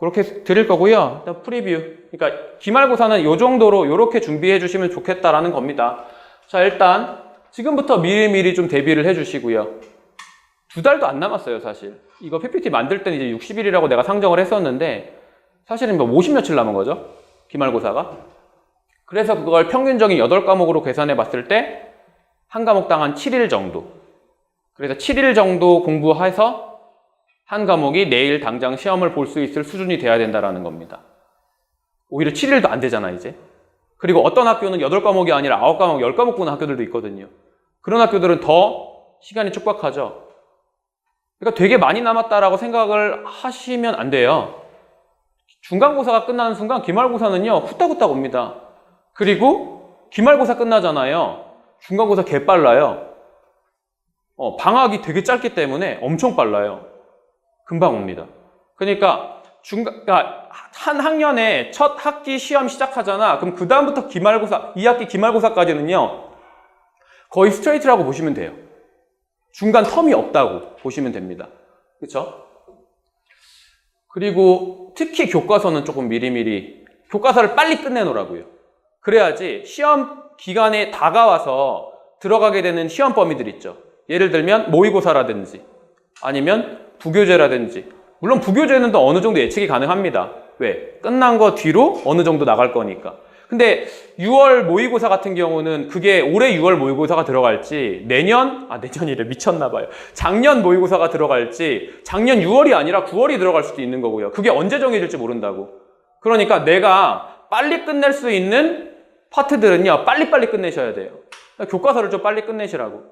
그렇게 드릴 거고요. 일단 프리뷰. 그러니까 기말고사는 이 정도로 이렇게 준비해 주시면 좋겠다라는 겁니다. 자, 일단 지금부터 미리미리 좀 대비를 해 주시고요. 2달도 안 남았어요, 사실. 이거 PPT 만들 때는 이제 60일이라고 내가 상정을 했었는데 사실은 뭐 50며칠 남은 거죠. 기말고사가. 그래서 그걸 평균적인 8과목으로 계산해 봤을 때 한 과목당 한 7일 정도. 그래서 7일 정도 공부해서 한 과목이 내일 당장 시험을 볼 수 있을 수준이 돼야 된다는 겁니다. 오히려 7일도 안 되잖아, 이제. 그리고 어떤 학교는 8과목이 아니라 9과목, 10과목 보는 학교들도 있거든요. 그런 학교들은 더 시간이 촉박하죠. 그러니까 되게 많이 남았다라고 생각을 하시면 안 돼요. 중간고사가 끝나는 순간 기말고사는요, 후딱후딱 옵니다. 그리고 기말고사 끝나잖아요. 중간고사 개빨라요. 방학이 되게 짧기 때문에 엄청 빨라요. 금방 옵니다. 그러니까 한 학년에 첫 학기 시험 시작하잖아. 그럼 그 다음부터 기말고사, 2학기 기말고사까지는요, 거의 스트레이트라고 보시면 돼요. 중간 텀이 없다고 보시면 됩니다. 그렇죠? 그리고 특히 교과서는 조금 미리미리 교과서를 빨리 끝내놓으라고요. 그래야지 시험 기간에 다가와서 들어가게 되는 시험 범위들 있죠. 예를 들면 모의고사라든지 아니면 부교재라든지, 물론 부교재는 또 어느 정도 예측이 가능합니다. 왜? 끝난 거 뒤로 어느 정도 나갈 거니까. 근데 6월 모의고사 같은 경우는 그게 올해 6월 모의고사가 들어갈지 내년이래, 미쳤나봐요. 작년 모의고사가 들어갈지 작년 6월이 아니라 9월이 들어갈 수도 있는 거고요. 그게 언제 정해질지 모른다고. 그러니까 내가 빨리 끝낼 수 있는 파트들은요, 빨리빨리 끝내셔야 돼요. 교과서를 좀 빨리 끝내시라고.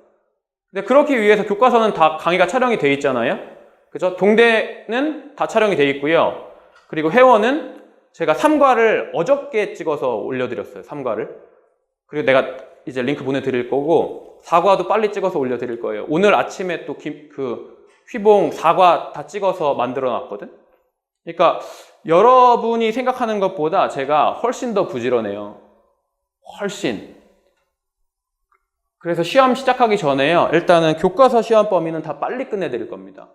근데 그렇기 위해서 교과서는 다 강의가 촬영이 돼 있잖아요. 그죠? 동대는 다 촬영이 돼 있고요. 그리고 회원은 제가 3과를 어저께 찍어서 올려드렸어요. 3과를. 그리고 내가 이제 링크 보내드릴 거고 4과도 빨리 찍어서 올려드릴 거예요. 오늘 아침에 또 휘봉 4과 다 찍어서 만들어 놨거든. 그러니까 여러분이 생각하는 것보다 제가 훨씬 더 부지런해요. 훨씬. 그래서 시험 시작하기 전에요, 일단은 교과서 시험 범위는 다 빨리 끝내드릴 겁니다.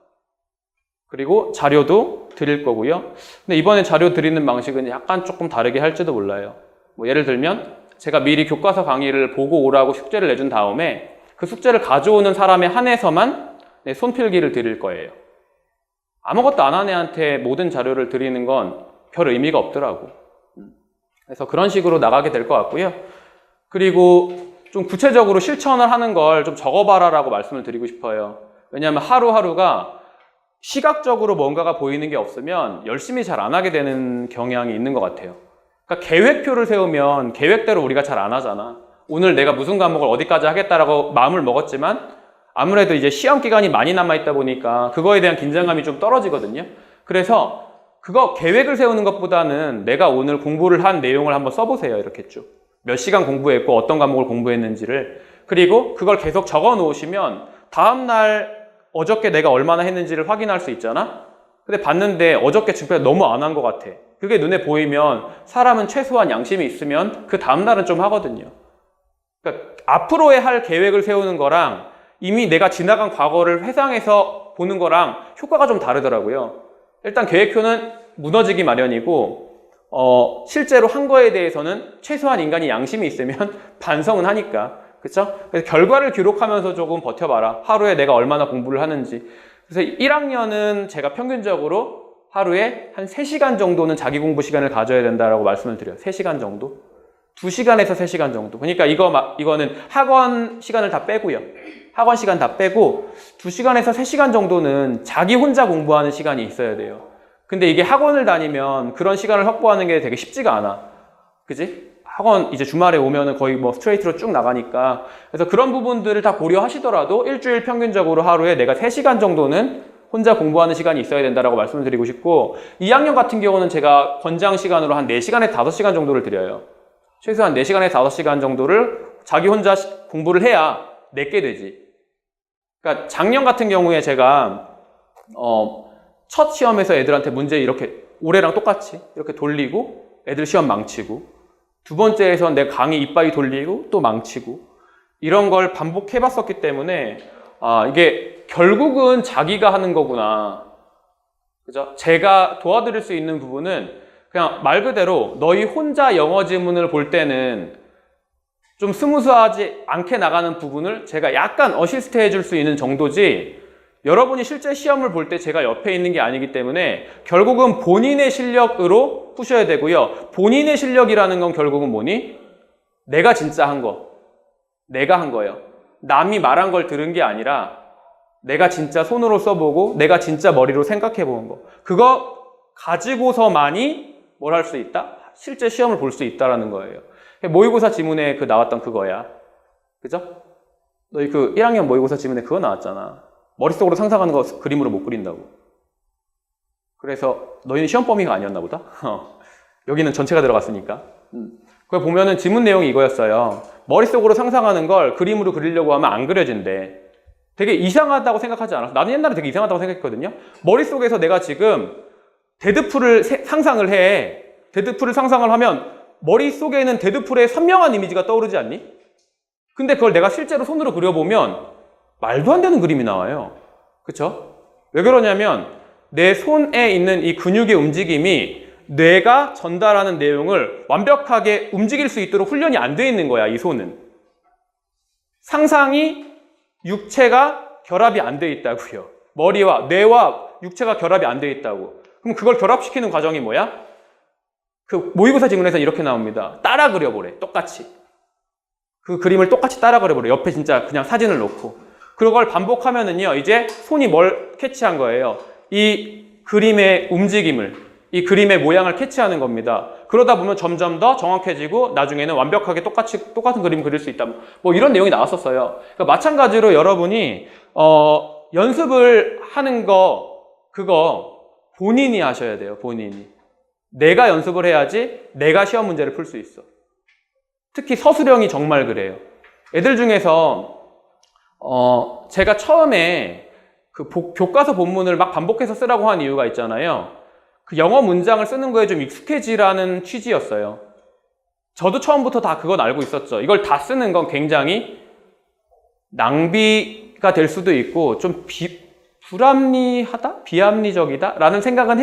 그리고 자료도 드릴 거고요. 근데 이번에 자료 드리는 방식은 약간 조금 다르게 할지도 몰라요. 뭐 예를 들면 제가 미리 교과서 강의를 보고 오라고 숙제를 내준 다음에 그 숙제를 가져오는 사람에 한해서만 손필기를 드릴 거예요. 아무것도 안 한 애한테 모든 자료를 드리는 건 별 의미가 없더라고. 그래서 그런 식으로 나가게 될 것 같고요. 그리고 좀 구체적으로 실천을 하는 걸 좀 적어봐라라고 말씀을 드리고 싶어요. 왜냐하면 하루하루가 시각적으로 뭔가가 보이는 게 없으면 열심히 잘 안 하게 되는 경향이 있는 것 같아요. 그러니까 계획표를 세우면 계획대로 우리가 잘 안 하잖아. 오늘 내가 무슨 과목을 어디까지 하겠다라고 마음을 먹었지만 아무래도 이제 시험 기간이 많이 남아있다 보니까 그거에 대한 긴장감이 좀 떨어지거든요. 그래서 그거 계획을 세우는 것보다는 내가 오늘 공부를 한 내용을 한번 써보세요. 이렇게 쭉. 몇 시간 공부했고 어떤 과목을 공부했는지를. 그리고 그걸 계속 적어 놓으시면 다음날 어저께 내가 얼마나 했는지를 확인할 수 있잖아. 근데 봤는데 어저께 증표가 너무 안 한 것 같아. 그게 눈에 보이면 사람은 최소한 양심이 있으면 그 다음날은 좀 하거든요. 그러니까 앞으로의 할 계획을 세우는 거랑 이미 내가 지나간 과거를 회상해서 보는 거랑 효과가 좀 다르더라고요. 일단 계획표는 무너지기 마련이고 실제로 한 거에 대해서는 최소한 인간이 양심이 있으면 반성은 하니까. 그렇죠? 그래서 결과를 기록하면서 조금 버텨봐라. 하루에 내가 얼마나 공부를 하는지. 그래서 1학년은 제가 평균적으로 하루에 한 3시간 정도는 자기 공부 시간을 가져야 된다라고 말씀을 드려요. 3시간 정도? 2시간에서 3시간 정도. 그러니까 이거는 학원 시간을 다 빼고요. 학원 시간 다 빼고 2시간에서 3시간 정도는 자기 혼자 공부하는 시간이 있어야 돼요. 근데 이게 학원을 다니면 그런 시간을 확보하는 게 되게 쉽지가 않아. 그지? 학원 이제 주말에 오면은 거의 뭐 스트레이트로 쭉 나가니까. 그래서 그런 부분들을 다 고려하시더라도 일주일 평균적으로 하루에 내가 3시간 정도는 혼자 공부하는 시간이 있어야 된다라고 말씀을 드리고 싶고, 2학년 같은 경우는 제가 권장 시간으로 한 4시간에서 5시간 정도를 드려요. 최소한 4시간에서 5시간 정도를 자기 혼자 공부를 해야 내게 되지. 그러니까 작년 같은 경우에 제가 첫 시험에서 애들한테 문제 이렇게 올해랑 똑같이 이렇게 돌리고 애들 시험 망치고, 두 번째에선 내 강의 이빠이 돌리고 또 망치고, 이런 걸 반복해봤었기 때문에 이게 결국은 자기가 하는 거구나. 그죠? 제가 도와드릴 수 있는 부분은 그냥 말 그대로 너희 혼자 영어 지문을 볼 때는 좀 스무스하지 않게 나가는 부분을 제가 약간 어시스트 해줄 수 있는 정도지, 여러분이 실제 시험을 볼 때 제가 옆에 있는 게 아니기 때문에 결국은 본인의 실력으로 푸셔야 되고요. 본인의 실력이라는 건 결국은 뭐니? 내가 진짜 한 거. 내가 한 거예요. 남이 말한 걸 들은 게 아니라 내가 진짜 손으로 써보고 내가 진짜 머리로 생각해 보는 거. 그거 가지고서만이 뭘 할 수 있다? 실제 시험을 볼 수 있다라는 거예요. 모의고사 지문에 그 나왔던 그거야. 그죠? 너희 그 1학년 모의고사 지문에 그거 나왔잖아. 머릿속으로 상상하는 거 그림으로 못 그린다고. 그래서 너희는 시험 범위가 아니었나 보다? 여기는 전체가 들어갔으니까. 그걸 보면은 지문 내용이 이거였어요. 머릿속으로 상상하는 걸 그림으로 그리려고 하면 안 그려진대. 되게 이상하다고 생각하지 않았어? 나는 옛날에 되게 이상하다고 생각했거든요. 머릿속에서 내가 지금 데드풀을 상상을 해. 데드풀을 상상을 하면 머릿속에는 데드풀의 선명한 이미지가 떠오르지 않니? 근데 그걸 내가 실제로 손으로 그려보면 말도 안 되는 그림이 나와요. 그쵸? 왜 그러냐면 내 손에 있는 이 근육의 움직임이 뇌가 전달하는 내용을 완벽하게 움직일 수 있도록 훈련이 안 돼 있는 거야, 이 손은. 상상이 육체가 결합이 안 돼 있다고요. 머리와 뇌와 육체가 결합이 안 돼 있다고. 그럼 그걸 결합시키는 과정이 뭐야? 그 모의고사 지문에서 이렇게 나옵니다. 따라 그려보래, 똑같이. 그 그림을 똑같이 따라 그려보래. 옆에 진짜 그냥 사진을 놓고. 그걸 반복하면은요, 이제 손이 뭘 캐치한 거예요? 이 그림의 움직임을, 이 그림의 모양을 캐치하는 겁니다. 그러다 보면 점점 더 정확해지고 나중에는 완벽하게 똑같은 그림 그릴 수 있다. 뭐 이런 내용이 나왔었어요. 그러니까 마찬가지로 여러분이 연습을 하는 그거 본인이 하셔야 돼요. 본인이. 내가 연습을 해야지 내가 시험 문제를 풀 수 있어. 특히 서술형이 정말 그래요. 애들 중에서 제가 처음에 그 교과서 본문을 막 반복해서 쓰라고 한 이유가 있잖아요. 그 영어 문장을 쓰는 거에 좀 익숙해지라는 취지였어요. 저도 처음부터 다 그건 알고 있었죠. 이걸 다 쓰는 건 굉장히 낭비가 될 수도 있고 좀 불합리하다? 비합리적이다? 라는 생각은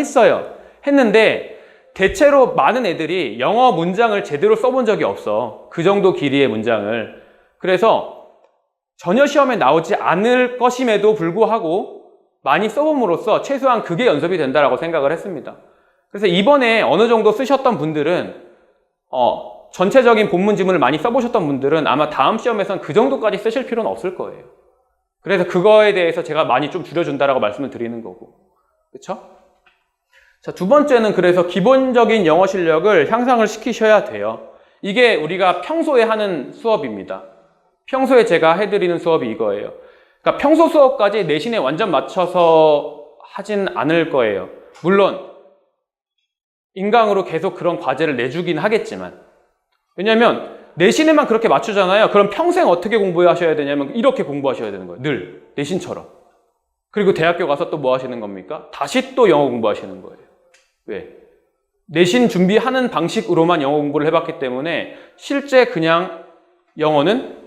했는데 대체로 많은 애들이 영어 문장을 제대로 써본 적이 없어. 그 정도 길이의 문장을. 그래서 전혀 시험에 나오지 않을 것임에도 불구하고 많이 써봄으로써 최소한 그게 연습이 된다라고 생각을 했습니다. 그래서 이번에 어느 정도 쓰셨던 분들은 전체적인 본문 지문을 많이 써보셨던 분들은 아마 다음 시험에선 그 정도까지 쓰실 필요는 없을 거예요. 그래서 그거에 대해서 제가 많이 좀 줄여준다라고 말씀을 드리는 거고. 그렇죠? 자, 두 번째는 그래서 기본적인 영어 실력을 향상을 시키셔야 돼요. 이게 우리가 평소에 하는 수업입니다. 평소에 제가 해드리는 수업이 이거예요. 그러니까 평소 수업까지 내신에 완전 맞춰서 하진 않을 거예요. 물론 인강으로 계속 그런 과제를 내주긴 하겠지만, 왜냐하면 내신에만 그렇게 맞추잖아요. 그럼 평생 어떻게 공부하셔야 되냐면 이렇게 공부하셔야 되는 거예요. 늘 내신처럼. 그리고 대학교 가서 또 뭐 하시는 겁니까? 다시 또 영어 공부하시는 거예요. 왜? 내신 준비하는 방식으로만 영어 공부를 해봤기 때문에 실제 그냥 영어는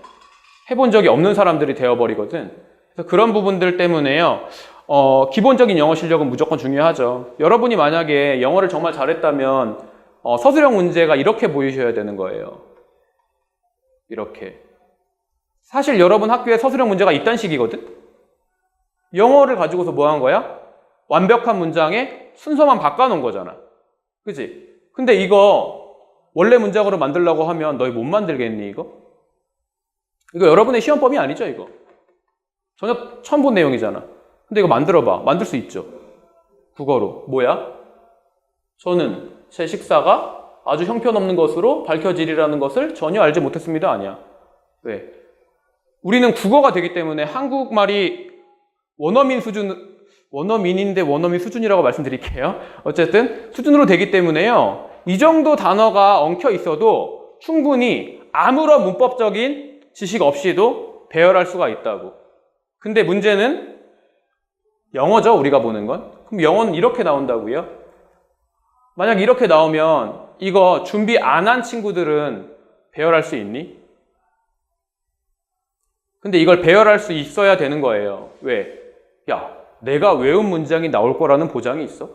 해본 적이 없는 사람들이 되어버리거든. 그래서 그런 부분들 때문에요. 기본적인 영어 실력은 무조건 중요하죠. 여러분이 만약에 영어를 정말 잘했다면 서술형 문제가 이렇게 보이셔야 되는 거예요. 이렇게. 사실 여러분 학교에 서술형 문제가 이딴 식이거든? 영어를 가지고서 뭐 한 거야? 완벽한 문장에 순서만 바꿔놓은 거잖아. 그치? 근데 이거 원래 문장으로 만들려고 하면 너희 못 만들겠니, 이거? 이거 여러분의 시험범위 아니죠, 이거? 전혀 처음 본 내용이잖아. 근데 이거 만들어봐. 만들 수 있죠. 국어로. 뭐야? 저는 제 식사가 아주 형편없는 것으로 밝혀지리라는 것을 전혀 알지 못했습니다. 아니야. 왜? 우리는 국어가 되기 때문에 한국말이 원어민인데 원어민 수준이라고 말씀드릴게요. 어쨌든 수준으로 되기 때문에요. 이 정도 단어가 엉켜 있어도 충분히 아무런 문법적인 지식 없이도 배열할 수가 있다고. 근데 문제는 영어죠, 우리가 보는 건. 그럼 영어는 이렇게 나온다고요? 만약 이렇게 나오면 이거 준비 안 한 친구들은 배열할 수 있니? 근데 이걸 배열할 수 있어야 되는 거예요. 왜? 야, 내가 외운 문장이 나올 거라는 보장이 있어?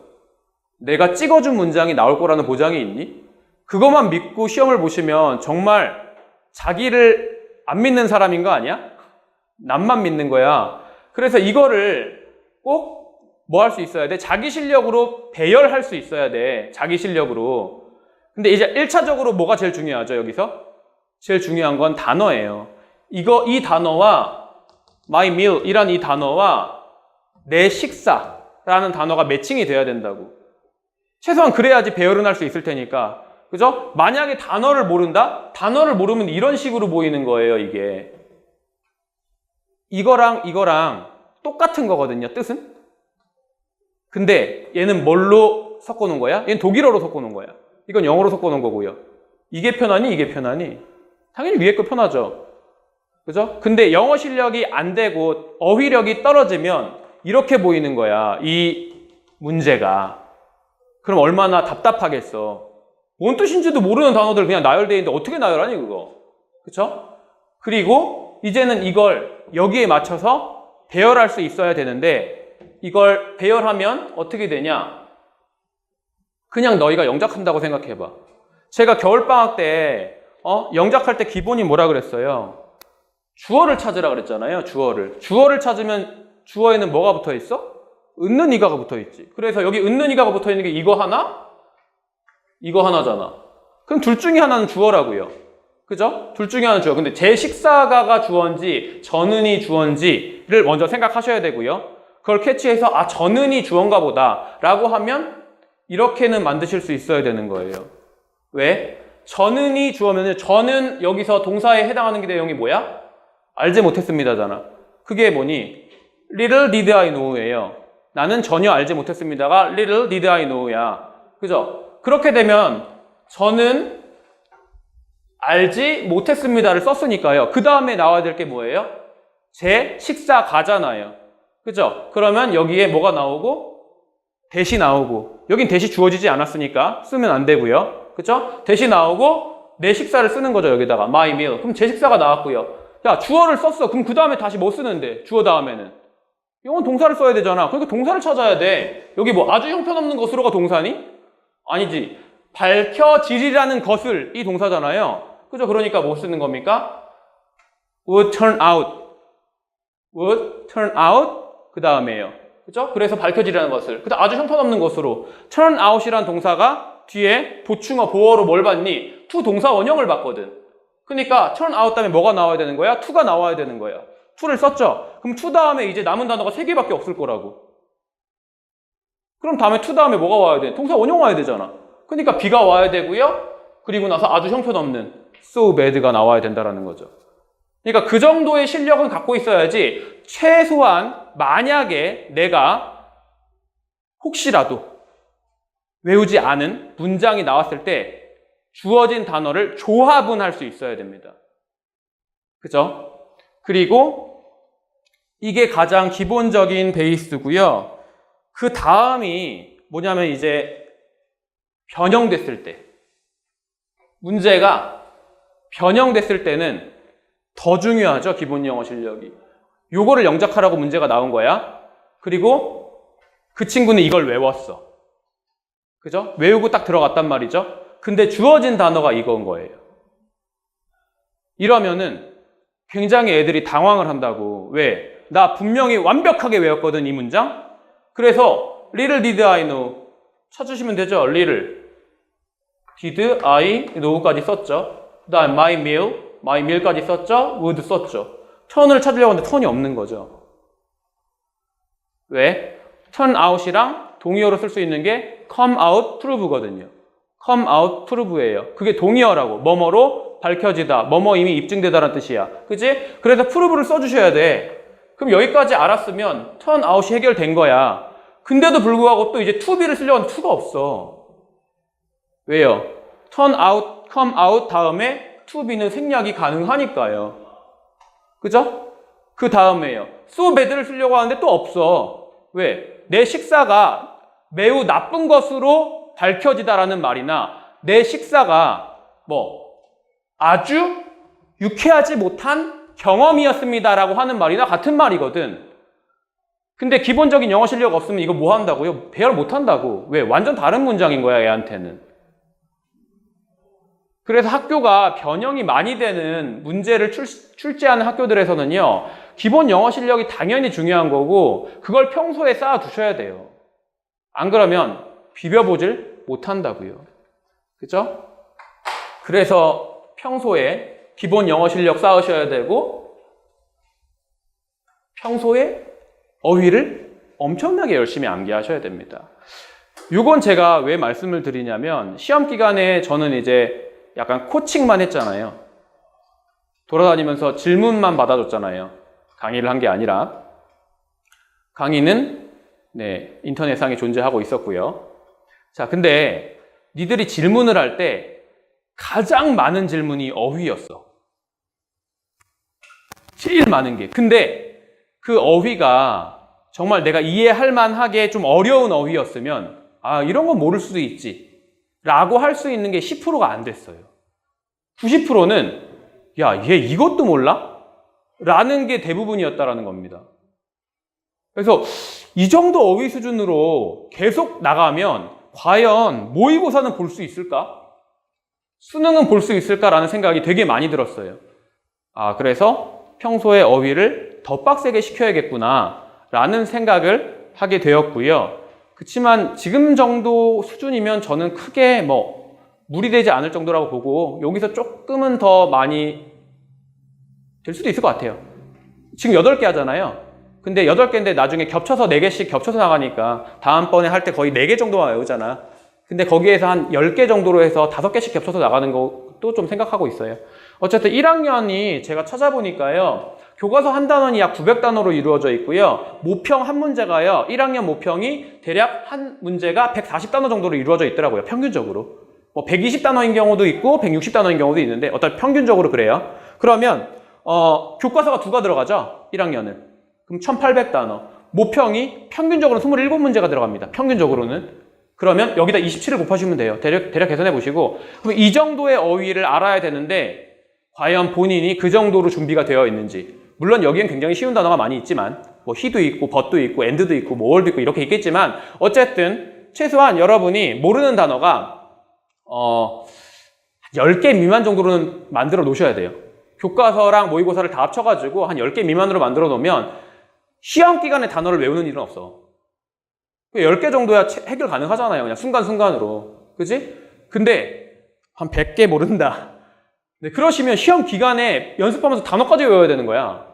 내가 찍어준 문장이 나올 거라는 보장이 있니? 그것만 믿고 시험을 보시면 정말 자기를 안 믿는 사람인 거 아니야? 남만 믿는 거야. 그래서 이거를 꼭 뭐 할 수 있어야 돼? 자기 실력으로 배열할 수 있어야 돼. 자기 실력으로. 근데 이제 1차적으로 뭐가 제일 중요하죠, 여기서? 제일 중요한 건 단어예요. 이 단어와 my meal 이란 이 단어와 내 식사라는 단어가 매칭이 돼야 된다고. 최소한 그래야지 배열은 할 수 있을 테니까. 그죠? 만약에 단어를 모른다? 단어를 모르면 이런 식으로 보이는 거예요, 이게. 이거랑 똑같은 거거든요, 뜻은. 근데 얘는 뭘로 섞어놓은 거야? 얘는 독일어로 섞어놓은 거야. 이건 영어로 섞어놓은 거고요. 이게 편하니? 이게 편하니? 당연히 위에 거 편하죠. 그죠? 근데 영어 실력이 안 되고 어휘력이 떨어지면 이렇게 보이는 거야, 이 문제가. 그럼 얼마나 답답하겠어. 뭔 뜻인지도 모르는 단어들 그냥 나열되어 있는데 어떻게 나열하니, 그거. 그쵸? 그리고 이제는 이걸 여기에 맞춰서 배열할 수 있어야 되는데 이걸 배열하면 어떻게 되냐? 그냥 너희가 영작한다고 생각해봐. 제가 겨울방학 때 영작할 때 기본이 뭐라 그랬어요? 주어를 찾으라 그랬잖아요. 주어를 찾으면 주어에는 뭐가 붙어 있어? 은는 이가가 붙어 있지. 그래서 여기 은는 이가가 붙어 있는 게 이거 하나? 이거 하나잖아. 그럼 둘 중에 하나는 주어라고요. 그죠? 둘 중에 하나는 주어. 근데 제 식사가가 주어인지 전은이 주어인지를 먼저 생각하셔야 되고요. 그걸 캐치해서 전은이 주어인가 보다 라고 하면 이렇게는 만드실 수 있어야 되는 거예요. 왜? 전은이 주어면 전은 여기서 동사에 해당하는 게 내용이 뭐야? 알지 못했습니다잖아. 그게 뭐니? Little did I know예요. 나는 전혀 알지 못했습니다가 Little did I know야. 그죠? 그렇게 되면 저는 알지 못했습니다를 썼으니까요. 그 다음에 나와야 될 게 뭐예요? 제 식사가잖아요. 그죠? 그러면 여기에 뭐가 나오고? 대시 나오고. 여긴 대시 주어지지 않았으니까 쓰면 안 되고요. 그죠? 대시 나오고 내 식사를 쓰는 거죠, 여기다가. my meal. 그럼 제 식사가 나왔고요. 야, 주어를 썼어. 그럼 그 다음에 다시 뭐 쓰는데? 주어 다음에는. 이건 동사를 써야 되잖아. 그러니까 동사를 찾아야 돼. 여기 뭐 아주 형편없는 것으로가 동사니? 아니지. 밝혀지리라는 것을 이 동사잖아요. 그죠? 그러니까 뭐 쓰는 겁니까? would turn out 그 다음에요. 그죠? 그래서 밝혀지리라는 것을. 그다음 아주 형편없는 것으로. turn out이란 동사가 뒤에 보충어, 보어로 뭘 받니? to 동사 원형을 받거든. 그러니까 turn out 다음에 뭐가 나와야 되는 거야? to가 나와야 되는 거야. to를 썼죠? 그럼 to 다음에 이제 남은 단어가 3개밖에 없을 거라고. 그럼 다음에 to 다음에 뭐가 와야 돼? 동사 원형 와야 되잖아. 그러니까 be가 와야 되고요. 그리고 나서 아주 형편없는 so bad가 나와야 된다라는 거죠. 그러니까 그 정도의 실력은 갖고 있어야지 최소한 만약에 내가 혹시라도 외우지 않은 문장이 나왔을 때 주어진 단어를 조합은 할 수 있어야 됩니다. 그죠? 그리고 이게 가장 기본적인 베이스고요. 그 다음이 뭐냐면 이제 변형됐을 때. 문제가 변형됐을 때는 더 중요하죠, 기본 영어 실력이. 요거를 영작하라고 문제가 나온 거야. 그리고 그 친구는 이걸 외웠어. 그죠? 외우고 딱 들어갔단 말이죠. 근데 주어진 단어가 이건 거예요. 이러면은 굉장히 애들이 당황을 한다고. 왜? 나 분명히 완벽하게 외웠거든, 이 문장. 그래서 little did I know 찾으시면 되죠. little did I know까지 썼죠. 그 다음 my meal까지 썼죠. would 썼죠. turn을 찾으려고 하는데 turn이 없는 거죠. 왜? turn out이랑 동의어로 쓸 수 있는 게 come out prove거든요. come out prove예요. 그게 동의어라고. 뭐뭐로 밝혀지다. 뭐뭐 이미 입증되다라는 뜻이야. 그치? 그래서 prove를 써주셔야 돼. 그럼 여기까지 알았으면 turn out이 해결된 거야. 근데도 불구하고 또 이제 to be를 쓰려고 하는데 to가 없어. 왜요? turn out, come out 다음에 to be는 생략이 가능하니까요. 그죠? 그 다음에요. so bad를 쓰려고 하는데 또 없어. 왜? 내 식사가 매우 나쁜 것으로 밝혀지다라는 말이나 내 식사가 아주 유쾌하지 못한 경험이었습니다라고 하는 말이나 같은 말이거든. 근데 기본적인 영어 실력 없으면 이거 뭐 한다고요? 배열 못 한다고. 왜? 완전 다른 문장인 거야, 얘한테는. 그래서 학교가 변형이 많이 되는 문제를 출제하는 학교들에서는요, 기본 영어 실력이 당연히 중요한 거고, 그걸 평소에 쌓아 두셔야 돼요. 안 그러면 비벼보질 못한다고요. 그죠? 그래서 평소에 기본 영어 실력 쌓으셔야 되고, 평소에 어휘를 엄청나게 열심히 암기하셔야 됩니다. 이건 제가 왜 말씀을 드리냐면, 시험 기간에 저는 이제 약간 코칭만 했잖아요. 돌아다니면서 질문만 받아줬잖아요. 강의를 한 게 아니라. 강의는 인터넷상에 존재하고 있었고요. 자, 근데 니들이 질문을 할 때 가장 많은 질문이 어휘였어. 제일 많은 게. 근데 그 어휘가 정말 내가 이해할 만하게 좀 어려운 어휘였으면 이런 건 모를 수도 있지 라고 할 수 있는 게 10%가 안 됐어요. 90%는 얘 이것도 몰라? 라는 게 대부분이었다라는 겁니다. 그래서 이 정도 어휘 수준으로 계속 나가면 과연 모의고사는 볼 수 있을까? 수능은 볼 수 있을까라는 생각이 되게 많이 들었어요. 그래서 평소에 어휘를 더 빡세게 시켜야겠구나 라는 생각을 하게 되었고요. 그렇지만 지금 정도 수준이면 저는 크게 무리되지 않을 정도라고 보고, 여기서 조금은 더 많이 될 수도 있을 것 같아요. 지금 8개 하잖아요. 근데 8개인데 나중에 겹쳐서 4개씩 겹쳐서 나가니까 다음번에 할 때 거의 4개 정도만 외우잖아. 근데 거기에서 한 10개 정도로 해서 5개씩 겹쳐서 나가는 것도 좀 생각하고 있어요. 어쨌든 1학년이 제가 찾아보니까요, 교과서 한 단원이 약 900단어로 이루어져 있고요. 모평 한 문제가요, 1학년 모평이 대략 한 문제가 140단어 정도로 이루어져 있더라고요. 평균적으로. 120단어인 경우도 있고 160단어인 경우도 있는데 어떤 평균적으로 그래요. 그러면 교과서가 2가 들어가죠. 1학년은. 그럼 1800단어. 모평이 평균적으로는 27문제가 들어갑니다. 평균적으로는. 그러면 여기다 27을 곱하시면 돼요. 대략 계산해 보시고. 그럼 이 정도의 어휘를 알아야 되는데 과연 본인이 그 정도로 준비가 되어 있는지. 물론 여기엔 굉장히 쉬운 단어가 많이 있지만 he도 있고 but도 있고 and도 있고 where도 있고 이렇게 있겠지만, 어쨌든 최소한 여러분이 모르는 단어가 10개 미만 정도로는 만들어 놓으셔야 돼요. 교과서랑 모의고사를 다 합쳐가지고 한 10개 미만으로 만들어 놓으면 시험 기간에 단어를 외우는 일은 없어. 10개 정도야 해결 가능하잖아요. 그냥 순간순간으로. 그지? 근데 한 100개 모른다. 그러시면 시험 기간에 연습하면서 단어까지 외워야 되는 거야.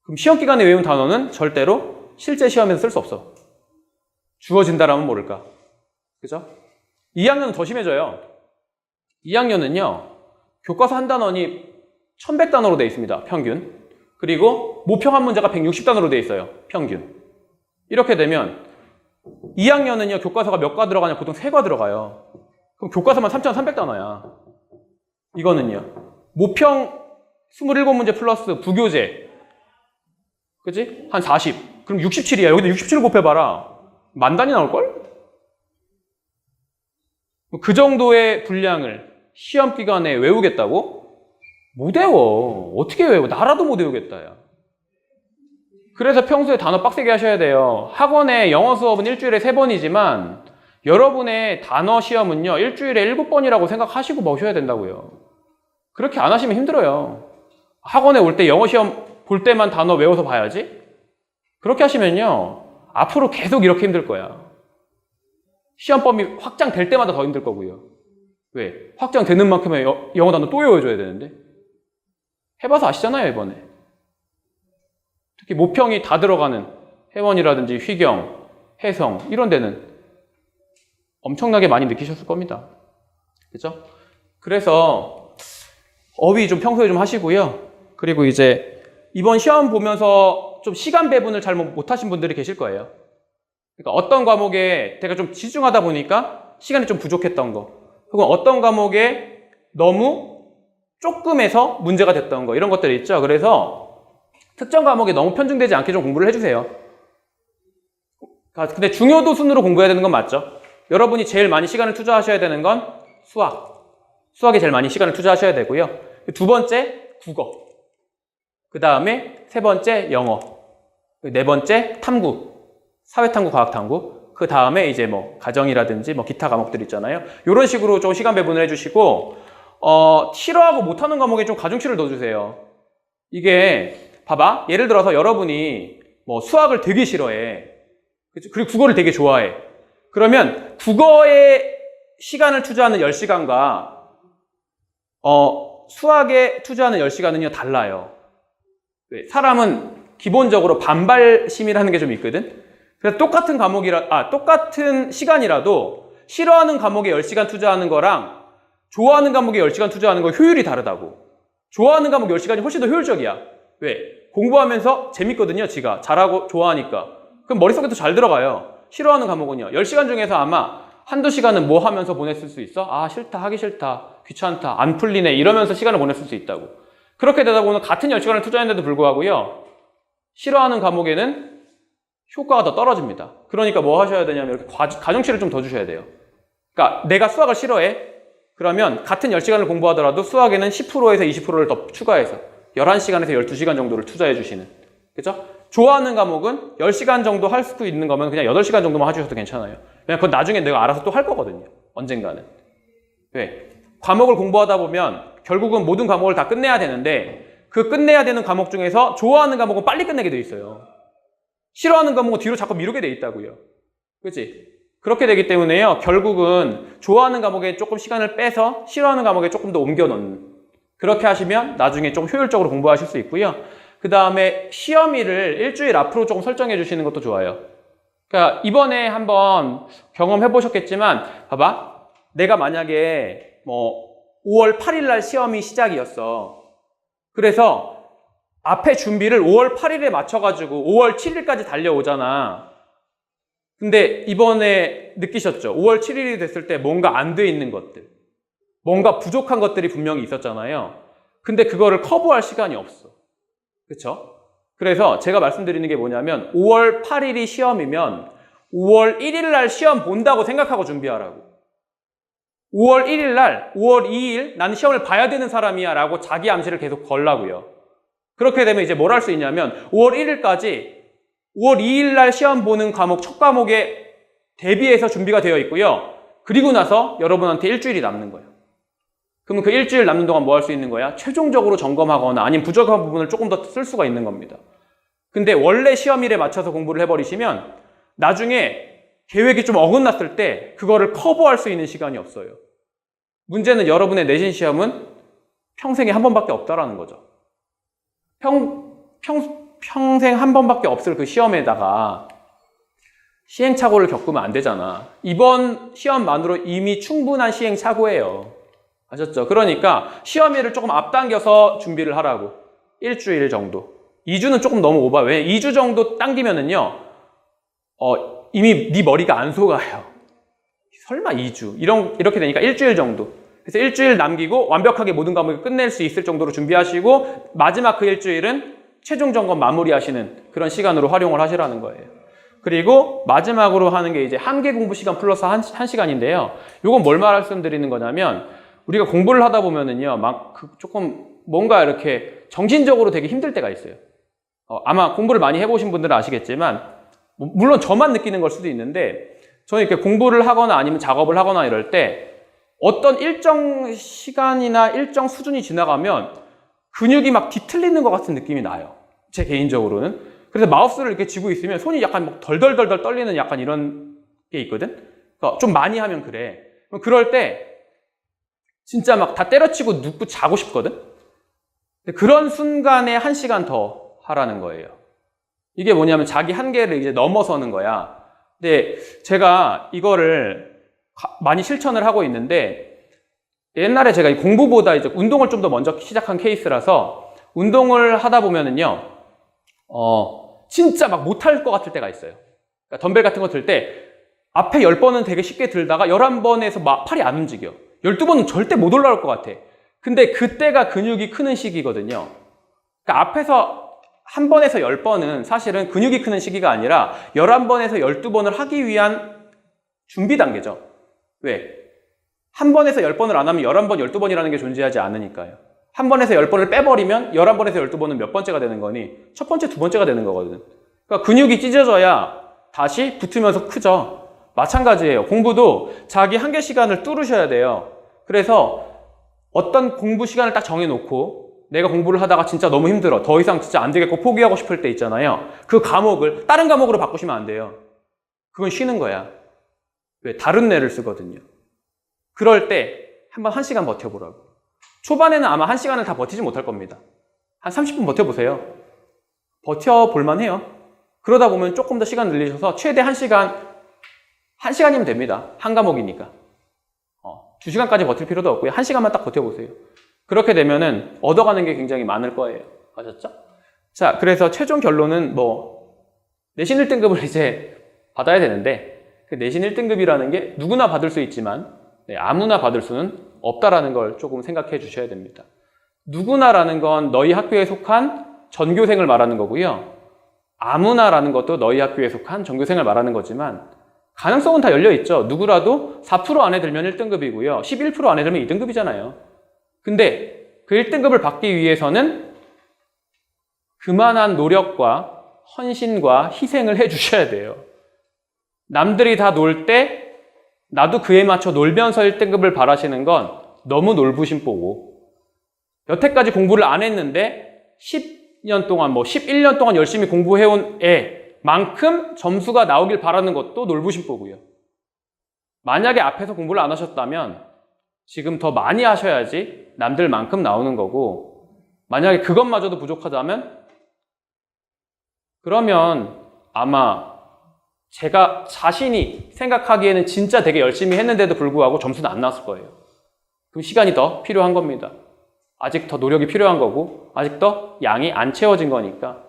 그럼 시험 기간에 외운 단어는 절대로 실제 시험에서 쓸 수 없어. 주어진다라면 모를까. 그죠? 2학년은 더 심해져요. 2학년은요, 교과서 한 단원이 1100단어로 되어 있습니다. 평균. 그리고 모평 한 문제가 160단어로 되어 있어요. 평균. 이렇게 되면 2학년은요, 교과서가 몇 과 들어가냐? 보통 3과 들어가요. 그럼 교과서만 3300단어야. 이거는요, 모평 27문제 플러스 부교재. 그치? 한 40. 그럼 67이야. 여기다 67 곱해봐라. 만 단위 나올걸? 그 정도의 분량을 시험 기간에 외우겠다고? 못 외워. 어떻게 외워? 나라도 못 외우겠다, 야. 그래서 평소에 단어 빡세게 하셔야 돼요. 학원에 영어 수업은 일주일에 3번이지만 여러분의 단어 시험은요, 일주일에 7번이라고 생각하시고 보셔야 된다고요. 그렇게 안 하시면 힘들어요. 학원에 올 때 영어 시험 볼 때만 단어 외워서 봐야지? 그렇게 하시면요, 앞으로 계속 이렇게 힘들 거야. 시험 범위 확장될 때마다 더 힘들 거고요. 왜? 확장되는 만큼의 영어 단어 또 외워줘야 되는데. 해봐서 아시잖아요, 이번에. 특히 모평이 다 들어가는 해원이라든지 휘경, 해성 이런 데는 엄청나게 많이 느끼셨을 겁니다. 그죠? 그래서 어휘 좀 평소에 좀 하시고요. 그리고 이제 이번 시험 보면서 좀 시간 배분을 잘 못하신 분들이 계실 거예요. 그러니까 어떤 과목에 제가 좀 집중하다 보니까 시간이 좀 부족했던 거, 혹은 어떤 과목에 너무 조금 해서 문제가 됐던 거, 이런 것들이 있죠. 그래서 특정 과목에 너무 편중되지 않게 좀 공부를 해주세요. 근데 중요도 순으로 공부해야 되는 건 맞죠? 여러분이 제일 많이 시간을 투자하셔야 되는 건 수학에 제일 많이 시간을 투자하셔야 되고요. 2번째 국어, 그 다음에 3번째 영어, 네 번째 탐구, 사회탐구, 과학탐구. 그 다음에 이제 뭐 가정이라든지 뭐 기타 과목들 있잖아요. 이런 식으로 좀 시간 배분을 해주시고 싫어하고 못하는 과목에 좀 가중치를 넣어주세요. 이게 봐봐, 예를 들어서 여러분이 뭐 수학을 되게 싫어해. 그리고 국어를 되게 좋아해. 그러면 국어에 시간을 투자하는 10시간과 수학에 투자하는 10시간은요 달라요. 사람은 기본적으로 반발심이라는 게 좀 있거든. 그래서 똑같은 똑같은 시간이라도 싫어하는 과목에 10시간 투자하는 거랑 좋아하는 과목에 10시간 투자하는 거 효율이 다르다고. 좋아하는 과목 10시간이 훨씬 더 효율적이야. 왜? 공부하면서 재밌거든요, 지가. 잘하고 좋아하니까. 그럼 머릿속에 도 잘 들어가요. 싫어하는 과목은요. 10시간 중에서 아마 한두 시간은 뭐 하면서 보냈을 수 있어? 아, 싫다, 하기 싫다, 귀찮다, 안 풀리네 이러면서 시간을 보냈을 수 있다고. 그렇게 되다 보면 같은 10시간을 투자했는데도 불구하고요. 싫어하는 과목에는 효과가 더 떨어집니다. 그러니까 뭐 하셔야 되냐면 이렇게 가중치를 좀 더 주셔야 돼요. 그러니까 내가 수학을 싫어해. 그러면 같은 10시간을 공부하더라도 수학에는 10%에서 20%를 더 추가해서 11시간에서 12시간 정도를 투자해 주시는. 그죠? 좋아하는 과목은 10시간 정도 할 수 있는 거면 그냥 8시간 정도만 해주셔도 괜찮아요. 왜냐면 그건 나중에 내가 알아서 또 할 거거든요. 언젠가는. 왜? 과목을 공부하다 보면 결국은 모든 과목을 다 끝내야 되는데 그 끝내야 되는 과목 중에서 좋아하는 과목은 빨리 끝내게 돼 있어요. 싫어하는 과목은 뒤로 자꾸 미루게 돼 있다고요. 그렇지? 그렇게 되기 때문에요. 결국은 좋아하는 과목에 조금 시간을 빼서 싫어하는 과목에 조금 더 옮겨 넣는. 그렇게 하시면 나중에 좀 효율적으로 공부하실 수 있고요. 그 다음에 시험일을 일주일 앞으로 조금 설정해 주시는 것도 좋아요. 그러니까 이번에 한번 경험해 보셨겠지만 봐봐. 내가 만약에 뭐 5월 8일 날 시험이 시작이었어. 그래서 앞에 준비를 5월 8일에 맞춰가지고 5월 7일까지 달려오잖아. 근데 이번에 느끼셨죠? 5월 7일이 됐을 때 뭔가 안 돼 있는 것들, 뭔가 부족한 것들이 분명히 있었잖아요. 근데 그거를 커버할 시간이 없어. 그렇죠? 그래서 제가 말씀드리는 게 뭐냐면 5월 8일이 시험이면 5월 1일 날 시험 본다고 생각하고 준비하라고. 5월 1일 날, 5월 2일 나는 시험을 봐야 되는 사람이야 라고 자기 암시를 계속 걸라고요. 그렇게 되면 이제 뭘 할 수 있냐면 5월 1일까지 5월 2일 날 시험 보는 과목 첫 과목에 대비해서 준비가 되어 있고요. 그리고 나서 여러분한테 일주일이 남는 거예요. 그러면 그 일주일 남는 동안 뭐 할 수 있는 거야? 최종적으로 점검하거나 아니면 부족한 부분을 조금 더 쓸 수가 있는 겁니다. 근데 원래 시험일에 맞춰서 공부를 해버리시면 나중에 계획이 좀 어긋났을 때 그거를 커버할 수 있는 시간이 없어요. 문제는 여러분의 내신 시험은 평생에 한 번밖에 없다라는 거죠. 평생 한 번밖에 없을 그 시험에다가 시행착오를 겪으면 안 되잖아. 이번 시험만으로 이미 충분한 시행착오예요. 아셨죠? 그러니까 시험일을 조금 앞당겨서 준비를 하라고. 일주일 정도. 2주는 조금 너무 오바. 왜? 2주 정도 당기면은요, 이미 네 머리가 안 속아요. 설마 2주. 이렇게 되니까 일주일 정도. 그래서 일주일 남기고 완벽하게 모든 과목을 끝낼 수 있을 정도로 준비하시고 마지막 그 일주일은 최종 점검 마무리하시는 그런 시간으로 활용을 하시라는 거예요. 그리고 마지막으로 하는 게 이제 한계 공부 시간 플러스 한 시간인데요. 이건 뭘 말씀드리는 거냐면 우리가 공부를 하다 보면은요, 조금 뭔가 이렇게 정신적으로 되게 힘들 때가 있어요. 아마 공부를 많이 해보신 분들은 아시겠지만, 물론 저만 느끼는 걸 수도 있는데, 저는 이렇게 공부를 하거나 아니면 작업을 하거나 이럴 때, 어떤 일정 시간이나 일정 수준이 지나가면 근육이 막 뒤틀리는 것 같은 느낌이 나요. 제 개인적으로는. 그래서 마우스를 이렇게 쥐고 있으면 손이 약간 막 덜덜덜덜 떨리는 약간 이런 게 있거든? 그러니까 좀 많이 하면 그래. 그럴 때, 진짜 막 다 때려치고 눕고 자고 싶거든? 그런 순간에 1시간 더 하라는 거예요. 이게 뭐냐면 자기 한계를 이제 넘어서는 거야. 근데 제가 이거를 많이 실천을 하고 있는데 옛날에 제가 공부보다 이제 운동을 좀 더 먼저 시작한 케이스라서 운동을 하다 보면은요, 진짜 막 못할 것 같을 때가 있어요. 그러니까 덤벨 같은 거 들 때 앞에 10번은 되게 쉽게 들다가 11번에서 막 팔이 안 움직여. 12번은 절대 못 올라올 것 같아. 근데 그때가 근육이 크는 시기거든요. 그러니까 앞에서 한 번에서 10번은 사실은 근육이 크는 시기가 아니라 11번에서 12번을 하기 위한 준비 단계죠. 왜? 한 번에서 10번을 안 하면 11번, 12번이라는 게 존재하지 않으니까요. 한 번에서 10번을 빼버리면 11번에서 12번은 몇 번째가 되는 거니? 첫 번째, 두 번째가 되는 거거든. 그러니까 근육이 찢어져야 다시 붙으면서 크죠. 마찬가지예요. 공부도 자기 한계 시간을 뚫으셔야 돼요. 그래서 어떤 공부 시간을 딱 정해놓고 내가 공부를 하다가 진짜 너무 힘들어. 더 이상 진짜 안 되겠고 포기하고 싶을 때 있잖아요. 그 과목을 다른 과목으로 바꾸시면 안 돼요. 그건 쉬는 거야. 왜? 다른 뇌를 쓰거든요. 그럴 때 한번 1시간 버텨보라고. 초반에는 아마 1시간을 다 버티지 못할 겁니다. 한 30분 버텨보세요. 버텨볼만 해요. 그러다 보면 조금 더 시간 늘리셔서 최대 1시간이면 됩니다. 한 과목이니까. 2시간까지 버틸 필요도 없고요. 1시간만 딱 버텨보세요. 그렇게 되면은 얻어가는 게 굉장히 많을 거예요. 아셨죠? 자, 그래서 최종 결론은 내신 1등급을 이제 받아야 되는데, 그 내신 1등급이라는 게 누구나 받을 수 있지만, 아무나 받을 수는 없다라는 걸 조금 생각해 주셔야 됩니다. 누구나라는 건 너희 학교에 속한 전교생을 말하는 거고요. 아무나라는 것도 너희 학교에 속한 전교생을 말하는 거지만, 가능성은 다 열려있죠. 누구라도 4% 안에 들면 1등급이고요. 11% 안에 들면 2등급이잖아요. 근데 그 1등급을 받기 위해서는 그만한 노력과 헌신과 희생을 해주셔야 돼요. 남들이 다 놀 때 나도 그에 맞춰 놀면서 1등급을 바라시는 건 너무 놀부심보고, 여태까지 공부를 안 했는데 10년 동안 11년 동안 열심히 공부해온 애만큼 점수가 나오길 바라는 것도 놀부심보고요. 만약에 앞에서 공부를 안 하셨다면 지금 더 많이 하셔야지 남들만큼 나오는 거고, 만약에 그것마저도 부족하다면 그러면 아마 제가 자신이 생각하기에는 진짜 되게 열심히 했는데도 불구하고 점수는 안 나왔을 거예요. 그럼 시간이 더 필요한 겁니다. 아직 더 노력이 필요한 거고, 아직 더 양이 안 채워진 거니까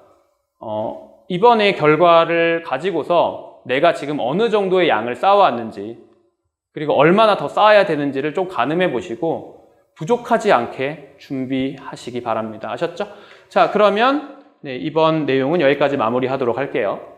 이번에 결과를 가지고서 내가 지금 어느 정도의 양을 쌓아왔는지, 그리고 얼마나 더 쌓아야 되는지를 좀 가늠해 보시고 부족하지 않게 준비하시기 바랍니다. 아셨죠? 자, 그러면 이번 내용은 여기까지 마무리하도록 할게요.